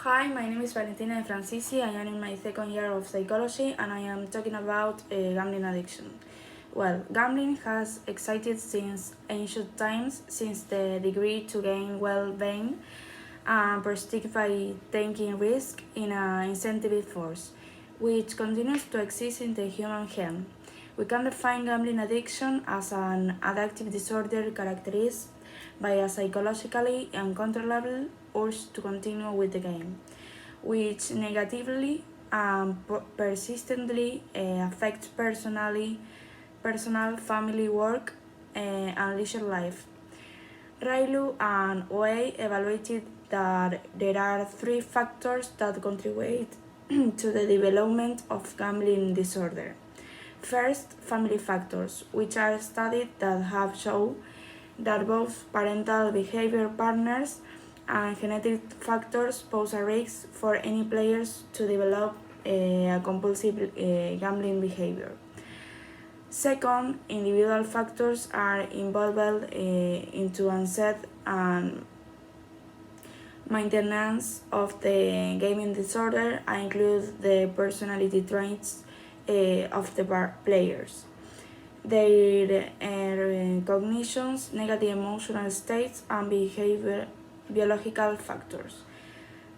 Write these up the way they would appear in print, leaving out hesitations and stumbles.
Hi, my name is Valentina De Francisi. I am in my second year of psychology and I am talking about gambling addiction. Well, gambling has existed since ancient times, since the degree to gain well-being and prestige by taking risk in an incentive force, which continues to exist in the human health. We can define gambling addiction as an addictive disorder characterized by a psychologically uncontrollable urge to continue with the game, which negatively and persistently affects personal, family, work, and leisure life. Railu and Oei evaluated that there are three factors that contribute to the development of gambling disorder. First, family factors, which are studies that have shown that both parental behavior partners and genetic factors pose a risk for any players to develop a compulsive gambling behavior. Second, individual factors are involved into onset and maintenance of the gaming disorder and include the personality traits of the players, their cognitions, negative emotional states, and biological factors.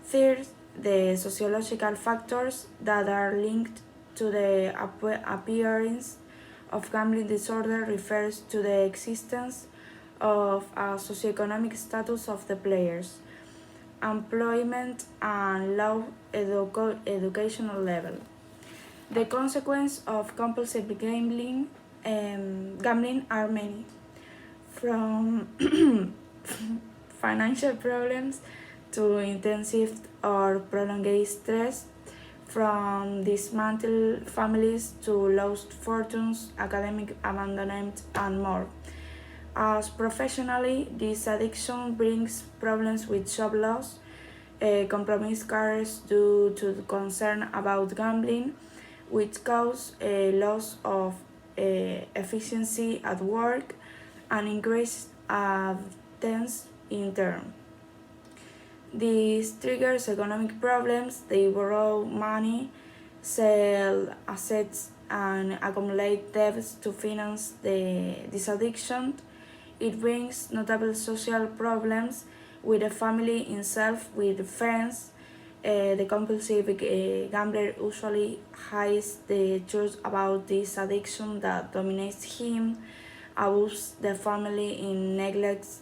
Third, the sociological factors that are linked to the appearance of gambling disorder refers to the existence of a socioeconomic status of the players, employment, and low educational level. The consequences of compulsive gambling are many, from financial problems to intensive or prolonged stress, from dismantled families to lost fortunes, academic abandonment, and more. As professionally, this addiction brings problems with job loss, compromised careers due to concern about gambling, which cause a loss of efficiency at work and increased absence in turn. This triggers economic problems. They borrow money, sell assets, and accumulate debts to finance this addiction. It brings notable social problems with the family itself, with friends. The compulsive gambler usually hides the truth about this addiction that dominates him, abuses the family, and neglects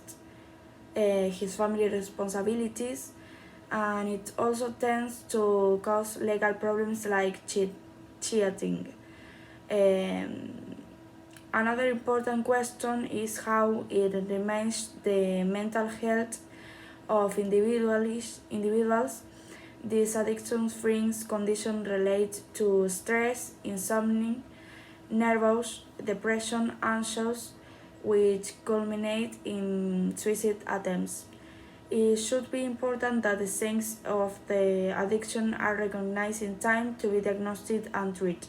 his family responsibilities, and it also tends to cause legal problems like cheating. Another important question is how it damages the mental health of individuals. These addictions brings conditions related to stress, insomnia, nervous, depression, anxious, which culminate in suicide attempts. It should be important that the signs of the addiction are recognized in time to be diagnosed and treated.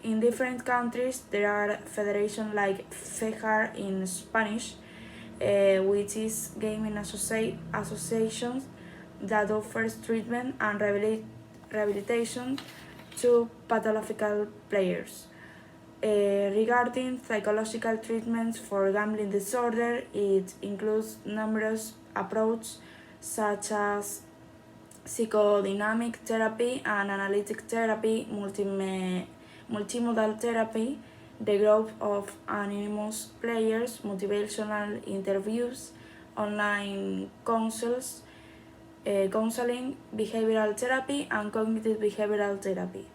In different countries, there are federations like FEJAR in Spanish, which is gaming associations that offers treatment and rehabilitation to pathological players. Regarding psychological treatments for gambling disorder, it includes numerous approaches such as psychodynamic therapy and analytic therapy, multimodal therapy, the growth of anonymous players, motivational interviews, online counseling, behavioral therapy, and cognitive behavioral therapy.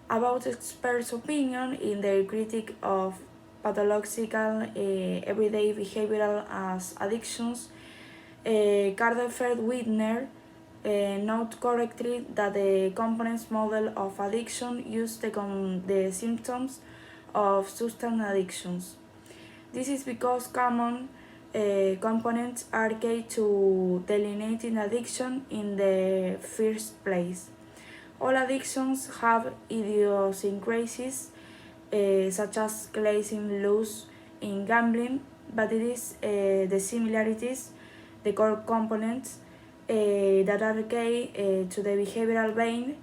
About experts' opinion in their critique of pathological everyday behavioral as addictions, Cardenfeld Widner note correctly that the components model of addiction use the symptoms of substance addictions. This is because common components are key to delineating addiction in the first place. All addictions have idiosyncrasies, such as glazing loose in gambling, but it is the similarities, the core components, that are key to the behavioral vein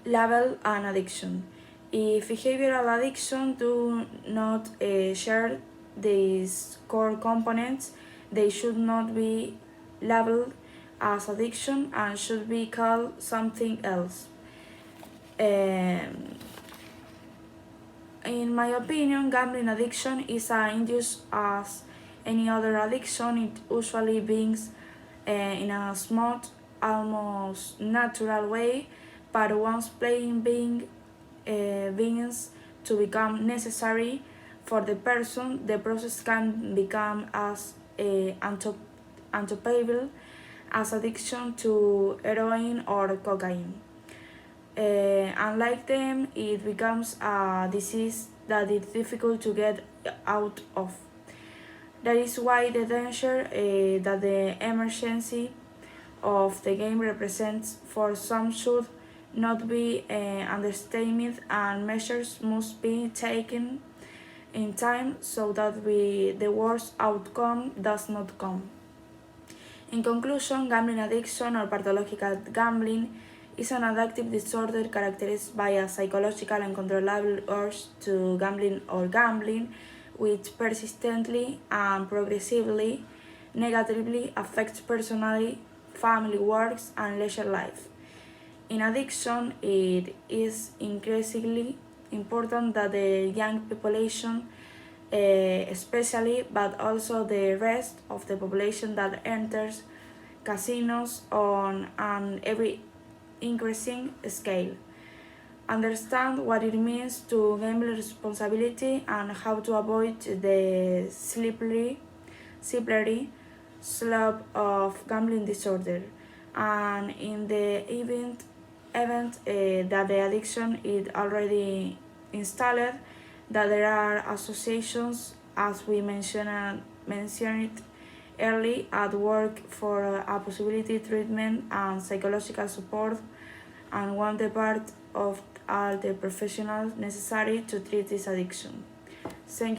level and addiction. If behavioral addiction do not share these core components, they should not be labeled as addiction and should be called something else. Um, in my opinion, gambling addiction is induced as any other addiction. It usually begins in a smooth, almost natural way, but once playing begins to become necessary for the person, the process can become as unstoppable as addiction to heroin or cocaine. Unlike them, it becomes a disease that is difficult to get out of. That is why the danger that the emergency of the game represents for some should not be underestimated, and measures must be taken in time so that the worst outcome does not come. In conclusion, gambling addiction or pathological gambling is an addictive disorder characterized by a psychological and controllable urge to gambling or gambling, which persistently and progressively negatively affects personality, family, works, and leisure life. In addiction, it is increasingly important that the young population, especially, but also the rest of the population that enters casinos on an ever increasing scale, understand what it means to gamble responsibility and how to avoid the slippery slope of gambling disorder. And in the event that the addiction is already installed, that there are associations, as we mentioned early, at work for a possibility treatment and psychological support, and want the part of all the professionals necessary to treat this addiction. Thank